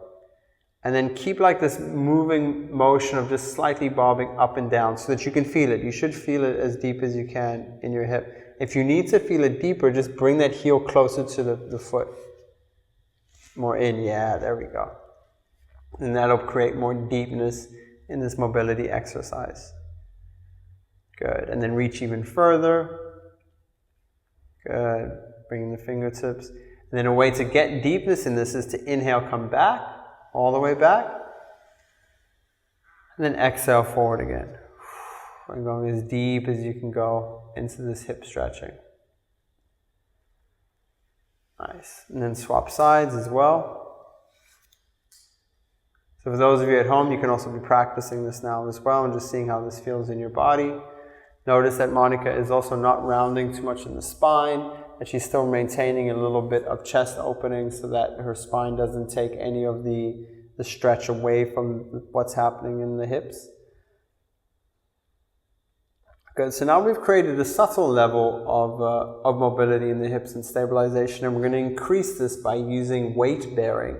And then keep like this moving motion of just slightly bobbing up and down so that you can feel it. You should feel it as deep as you can in your hip. If you need to feel it deeper, just bring that heel closer to the foot. More in, yeah, there we go. And that'll create more deepness in this mobility exercise. Good, and then reach even further. Good, bringing the fingertips. And then a way to get deepness in this is to inhale, come back. All the way back, and then exhale forward again. And going as deep as you can go into this hip stretching. Nice. And then swap sides as well. So for those of you at home, you can also be practicing this now as well and just seeing how this feels in your body. Notice that Monica is also not rounding too much in the spine, and she's still maintaining a little bit of chest opening so that her spine doesn't take any of the stretch away from what's happening in the hips. Good, so now we've created a subtle level of mobility in the hips and stabilization, and we're going to increase this by using weight bearing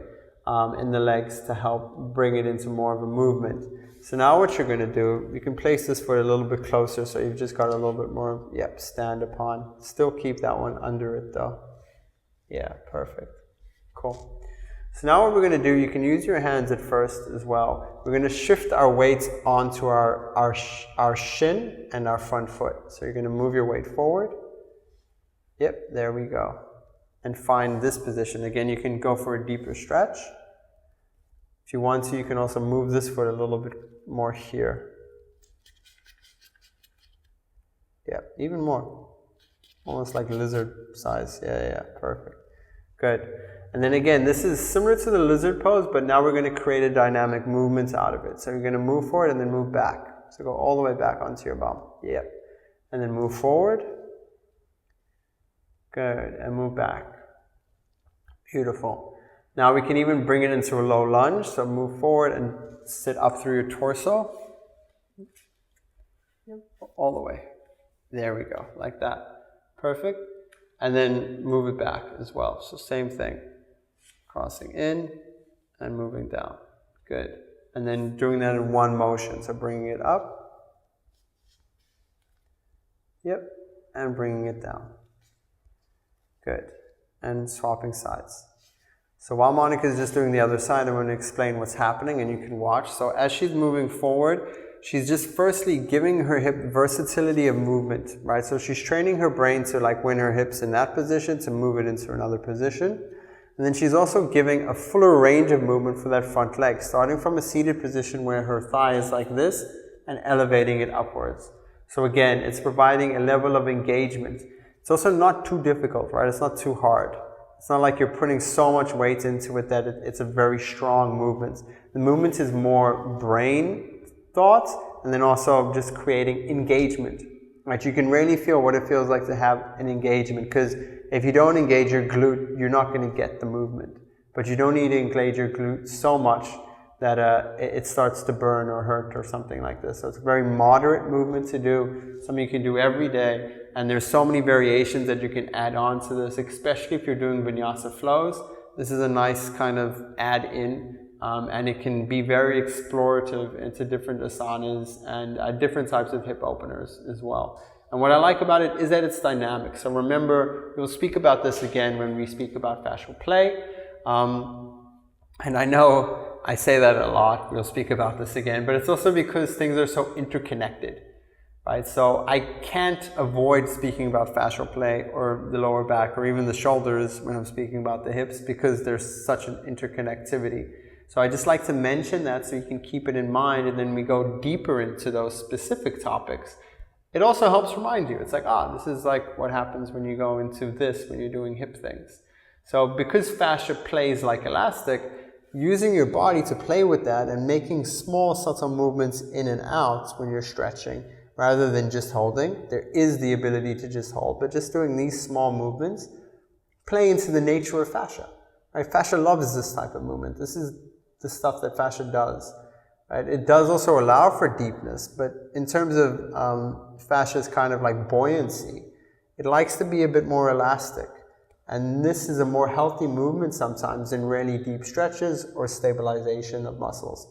in the legs to help bring it into more of a movement. So now what you're going to do, you can place this foot a little bit closer so you've just got a little bit more, stand upon. Still keep that one under it though. Yeah, perfect. Cool. So now what we're going to do, you can use your hands at first as well. We're going to shift our weights onto our shin and our front foot. So you're going to move your weight forward. Yep, there we go. And find this position. Again, you can go for a deeper stretch. If you want to, you can also move this foot a little bit more here. Yeah, even more. Almost like lizard size. Yeah, perfect. Good. And then again, this is similar to the lizard pose, but now we're going to create a dynamic movement out of it. So you're going to move forward and then move back. So go all the way back onto your bum. Yep. And then move forward. Good. And move back. Beautiful. Now we can even bring it into a low lunge. So move forward and sit up through your torso. All the way. There we go. Like that. Perfect. And then move it back as well. So same thing. Crossing in and moving down. Good. And then doing that in one motion. So bringing it up. Yep. And bringing it down. Good. And swapping sides. So while Monica is just doing the other side, I'm going to explain what's happening and you can watch. So as she's moving forward, she's just firstly giving her hip versatility of movement, right? So she's training her brain to like when her hip's in that position to move it into another position. And then she's also giving a fuller range of movement for that front leg, starting from a seated position where her thigh is like this and elevating it upwards. So again, it's providing a level of engagement. It's also not too difficult, right? It's not too hard. It's not like you're putting so much weight into it that it's a very strong movement. The movement is more brain thought and then also just creating engagement. Right? You can really feel what it feels like to have an engagement, because if you don't engage your glute, you're not going to get the movement. But you don't need to engage your glute so much that it starts to burn or hurt or something like this. So it's a very moderate movement to do, something you can do every day. And there's so many variations that you can add on to this, especially if you're doing vinyasa flows. This is a nice kind of add-in, and it can be very explorative into different asanas and different types of hip openers as well. And what I like about it is that it's dynamic. So remember, we'll speak about this again when we speak about fascial play. And I know I say that a lot, we'll speak about this again, but it's also because things are so interconnected. Right, so I can't avoid speaking about fascial play or the lower back or even the shoulders when I'm speaking about the hips, because there's such an interconnectivity. So I just like to mention that so you can keep it in mind, and then we go deeper into those specific topics. It also helps remind you, it's like, this is like what happens when you go into this, when you're doing hip things. So because fascia plays like elastic, using your body to play with that and making small subtle movements in and out when you're stretching rather than just holding. There is the ability to just hold, but just doing these small movements play into the nature of fascia. Right? Fascia loves this type of movement. This is the stuff that fascia does. Right? It does also allow for deepness, but in terms of fascia's kind of like buoyancy, it likes to be a bit more elastic. And this is a more healthy movement sometimes than really deep stretches or stabilization of muscles.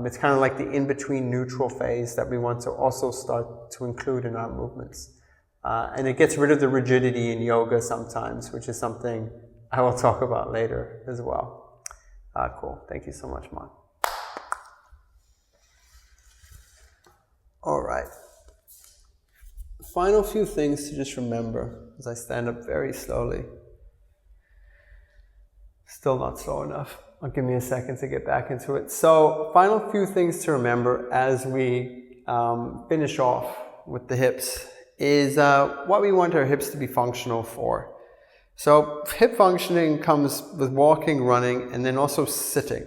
It's kind of like the in-between neutral phase that we want to also start to include in our movements. And it gets rid of the rigidity in yoga sometimes, which is something I will talk about later as well. Cool. Thank you so much, Mon. All right. Final few things to just remember as I stand up very slowly. Still not slow enough. Give me a second to get back into it. So, final few things to remember as we finish off with the hips is what we want our hips to be functional for. So, hip functioning comes with walking, running, and then also sitting.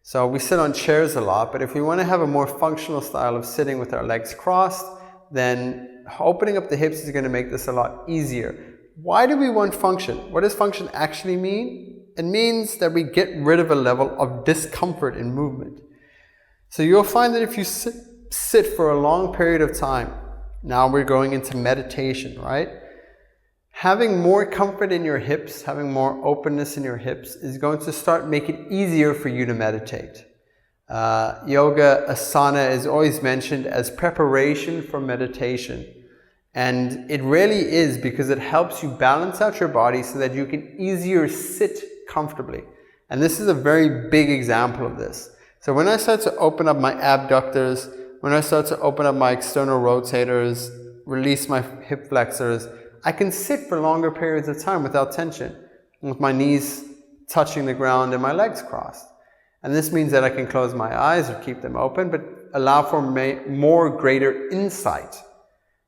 So, we sit on chairs a lot, but if we want to have a more functional style of sitting with our legs crossed, then opening up the hips is going to make this a lot easier. Why do we want function? What does function actually mean? It means that we get rid of a level of discomfort in movement. So you'll find that if you sit for a long period of time, now we're going into meditation, right? Having more comfort in your hips, having more openness in your hips is going to start make it easier for you to meditate. Yoga asana is always mentioned as preparation for meditation. And it really is, because it helps you balance out your body so that you can easier sit comfortably. And this is a very big example of this. So when I start to open up my abductors, when I start to open up my external rotators, release my hip flexors, I can sit for longer periods of time without tension, with my knees touching the ground and my legs crossed. And this means that I can close my eyes or keep them open, but allow for more greater insight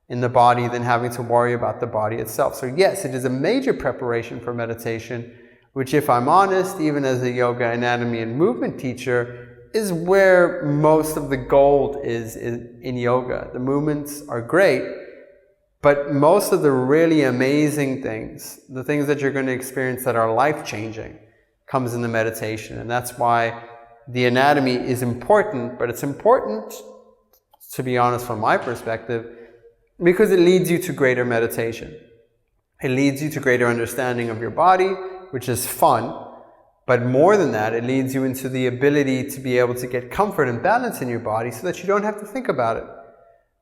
in the body than having to worry about the body itself. So yes, it is a major preparation for meditation, which, if I'm honest, even as a yoga anatomy and movement teacher, is where most of the gold is in yoga. The movements are great, but most of the really amazing things, the things that you're going to experience that are life-changing, comes in the meditation. And that's why the anatomy is important, but it's important, to be honest from my perspective, because it leads you to greater meditation. It leads you to greater understanding of your body, which is fun, but more than that, it leads you into the ability to be able to get comfort and balance in your body so that you don't have to think about it.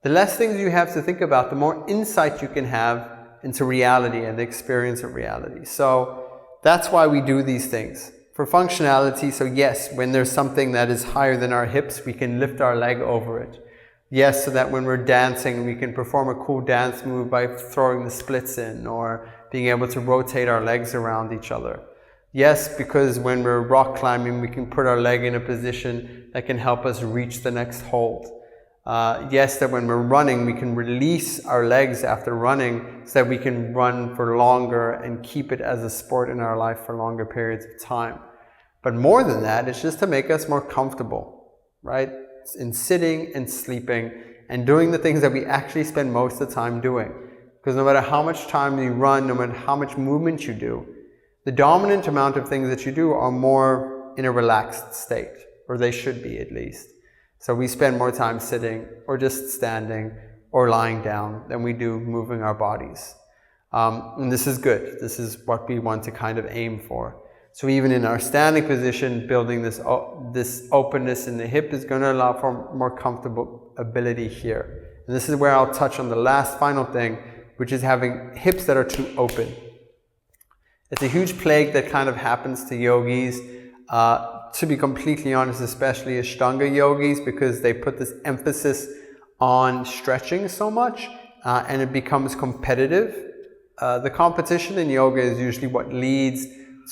The less things you have to think about, the more insight you can have into reality and the experience of reality. So that's why we do these things. For functionality, so yes, when there's something that is higher than our hips, we can lift our leg over it. Yes, so that when we're dancing, we can perform a cool dance move by throwing the splits in or being able to rotate our legs around each other. Yes, because when we're rock climbing, we can put our leg in a position that can help us reach the next hold. Yes, that when we're running, we can release our legs after running so that we can run for longer and keep it as a sport in our life for longer periods of time. But more than that, it's just to make us more comfortable, right? In sitting and sleeping and doing the things that we actually spend most of the time doing. Because no matter how much time you run, no matter how much movement you do, the dominant amount of things that you do are more in a relaxed state, or they should be at least. So we spend more time sitting or just standing or lying down than we do moving our bodies. And this is good. This is what we want to kind of aim for. So even in our standing position, building this openness in the hip is going to allow for more comfortable ability here. And this is where I'll touch on the last final thing, which is having hips that are too open. It's a huge plague that kind of happens to yogis, to be completely honest, especially Ashtanga yogis, because they put this emphasis on stretching so much, and it becomes competitive. The competition in yoga is usually what leads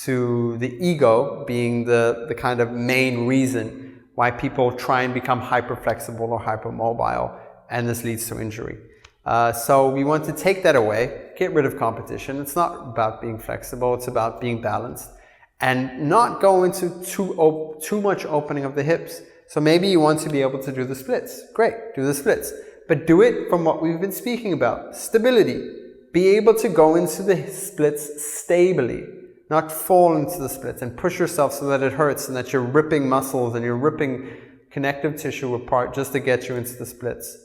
to the ego being the kind of main reason why people try and become hyperflexible or hypermobile, and this leads to injury. So we want to take that away, get rid of competition. It's not about being flexible, it's about being balanced and not go into too much opening of the hips. So maybe you want to be able to do the splits. Great, do the splits. but do it from what we've been speaking about. Stability. Be able to go into the splits stably, not fall into the splits and push yourself so that it hurts and that you're ripping muscles and you're ripping connective tissue apart just to get you into the splits.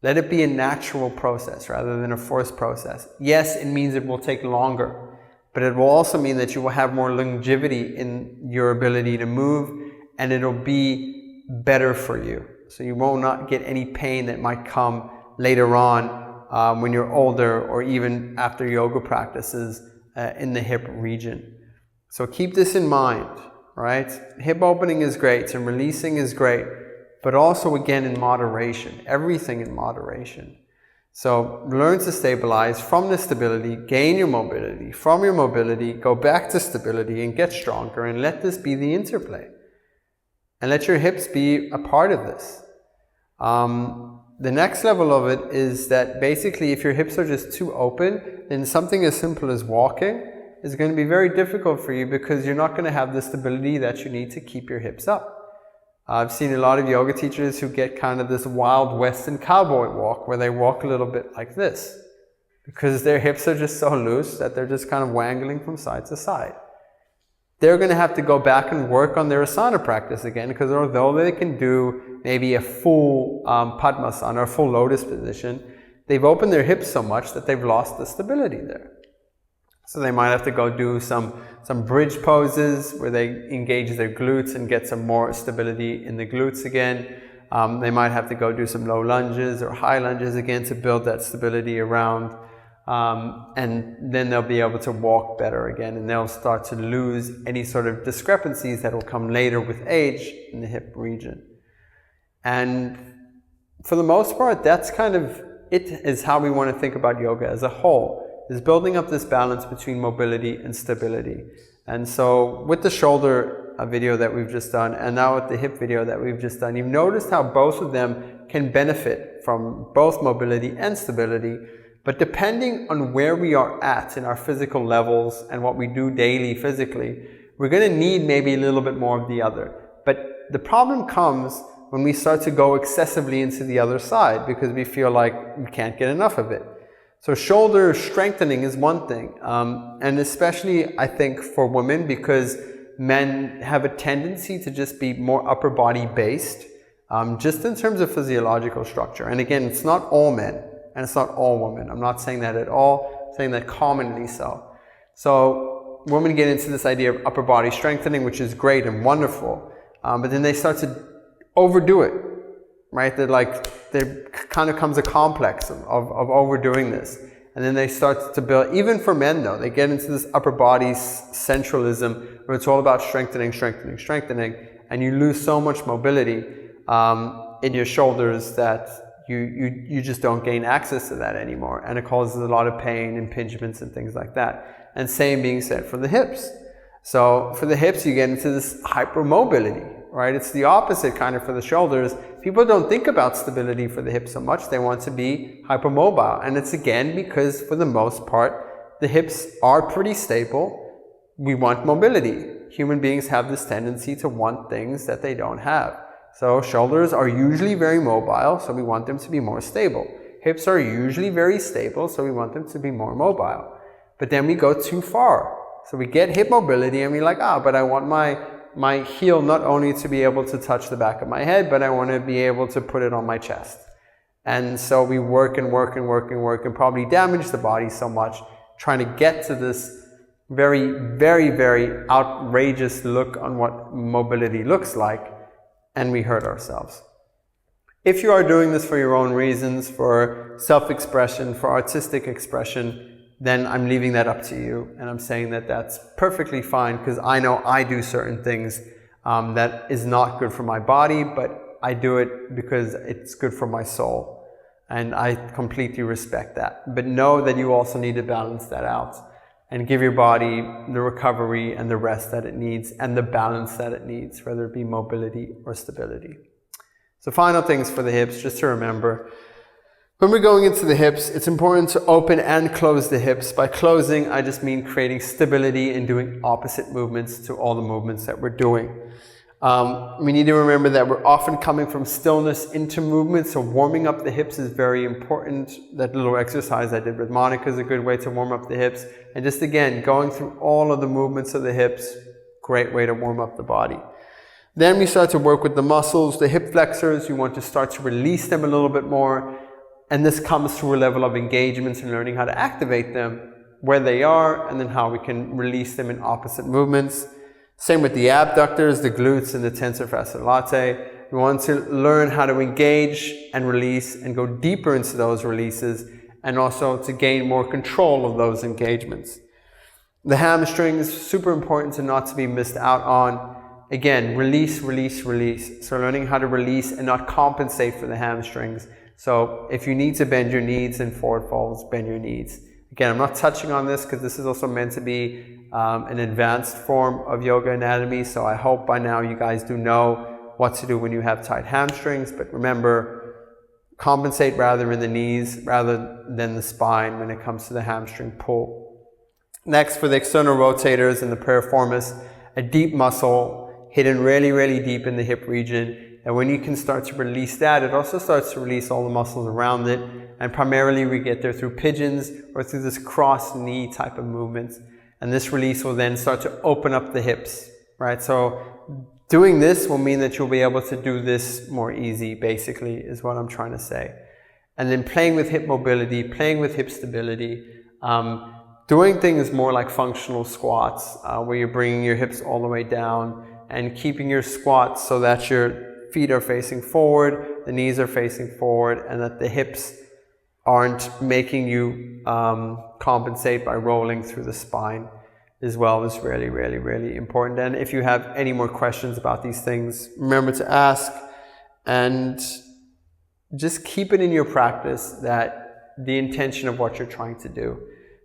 Let it be a natural process rather than a forced process. Yes, it means it will take longer, but it will also mean that you will have more longevity in your ability to move, and it'll be better for you. So you will not get any pain that might come later on when you're older, or even after yoga practices in the hip region. So keep this in mind, right? Hip opening is great and releasing is great, but also again in moderation, everything in moderation. So learn to stabilize from the stability, gain your mobility. From your mobility, go back to stability and get stronger, and let this be the interplay. And let your hips be a part of this. The next level of it is that basically if your hips are just too open, then something as simple as walking is going to be very difficult for you, because you're not going to have the stability that you need to keep your hips up. I've seen a lot of yoga teachers who get kind of this wild western cowboy walk where they walk a little bit like this, because their hips are just so loose that they're just kind of wangling from side to side. They're going to have to go back and work on their asana practice again, because although they can do maybe a full Padmasana or full lotus position, they've opened their hips so much that they've lost the stability there. So they might have to go do some bridge poses where they engage their glutes and get some more stability in the glutes again. They might have to go do some low lunges or high lunges again to build that stability around. And then they'll be able to walk better again, and they'll start to lose any sort of discrepancies that will come later with age in the hip region. And for the most part, that's kind of it, is how we want to think about yoga as a whole, is building up this balance between mobility and stability. And so with the shoulder video that we've just done, and now with the hip video that we've just done, you've noticed how both of them can benefit from both mobility and stability. But depending on where we are at in our physical levels and what we do daily physically, we're going to need maybe a little bit more of the other. But the problem comes when we start to go excessively into the other side, because we feel like we can't get enough of it. So shoulder strengthening is one thing, and especially I think for women, because men have a tendency to just be more upper body based, just in terms of physiological structure. And again, it's not all men. And it's not all women. I'm not saying that at all. I'm saying that commonly so. So women get into this idea of upper body strengthening, which is great and wonderful. But then they start to overdo it, right? There kind of comes a complex of overdoing this. And then they start to build, even for men though, they get into this upper body centralism where it's all about strengthening, strengthening, strengthening. And you lose so much mobility in your shoulders that you just don't gain access to that anymore, and it causes a lot of pain, impingements and things like that. And same being said for the hips. So for the hips, you get into this hypermobility, right? It's the opposite kind of for the shoulders. People don't think about stability for the hips so much. They want to be hypermobile, and it's again because for the most part the hips are pretty stable. We want mobility. Human beings have this tendency to want things that they don't have. So shoulders are usually very mobile, so we want them to be more stable. Hips are usually very stable, so we want them to be more mobile. But then we go too far. So we get hip mobility and we're like, but I want my heel not only to be able to touch the back of my head, but I want to be able to put it on my chest. And so we work and work and work and work and probably damage the body so much trying to get to this very, very, very outrageous look on what mobility looks like. And we hurt ourselves. If you are doing this for your own reasons, for self-expression, for artistic expression, then I'm leaving that up to you. And I'm saying that that's perfectly fine, because I know I do certain things that is not good for my body, but I do it because it's good for my soul. And I completely respect that. But know that you also need to balance that out and give your body the recovery and the rest that it needs and the balance that it needs, whether it be mobility or stability. So final things for the hips, just to remember. When we're going into the hips, it's important to open and close the hips. By closing, I just mean creating stability and doing opposite movements to all the movements that we're doing. We need to remember that we're often coming from stillness into movement, so warming up the hips is very important. That little exercise I did with Monica is a good way to warm up the hips. And just again, going through all of the movements of the hips, great way to warm up the body. Then we start to work with the muscles, the hip flexors. You want to start to release them a little bit more. And this comes through a level of engagements and learning how to activate them, where they are, and then how we can release them in opposite movements. Same with the abductors, the glutes, and the tensor fasciae latae. We want to learn how to engage and release and go deeper into those releases, and also to gain more control of those engagements. The hamstrings, super important to not to be missed out on. Again, release, release, release. So learning how to release and not compensate for the hamstrings. So if you need to bend your knees in forward folds, bend your knees. Again, I'm not touching on this because this is also meant to be an advanced form of yoga anatomy. So I hope by now you guys do know what to do when you have tight hamstrings. But remember, compensate rather in the knees rather than the spine when it comes to the hamstring pull. Next, for the external rotators and the piriformis, a deep muscle hidden really, really deep in the hip region. And when you can start to release that, it also starts to release all the muscles around it. And primarily we get there through pigeons or through this cross knee type of movements. And this release will then start to open up the hips, right? So doing this will mean that you'll be able to do this more easy, basically, is what I'm trying to say. And then playing with hip mobility, playing with hip stability, doing things more like functional squats, where you're bringing your hips all the way down and keeping your squats so that your feet are facing forward, the knees are facing forward, and that the hips aren't making you compensate by rolling through the spine as well is really, really, really important. And if you have any more questions about these things, remember to ask, and just keep it in your practice that the intention of what you're trying to do.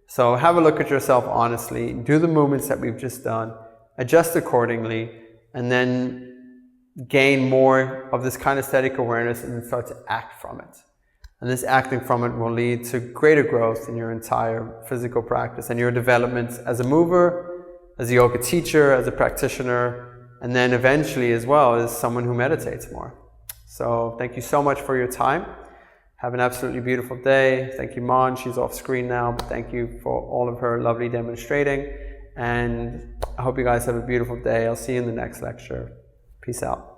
So have a look at yourself honestly, do the movements that we've just done, adjust accordingly, and then gain more of this kind of static awareness and then start to act from it. And this acting from it will lead to greater growth in your entire physical practice and your development as a mover, as a yoga teacher, as a practitioner, and then eventually as well as someone who meditates more. So thank you so much for your time. Have an absolutely beautiful day. Thank you, Mon. She's off screen now, but thank you for all of her lovely demonstrating. And I hope you guys have a beautiful day. I'll see you in the next lecture. Peace out.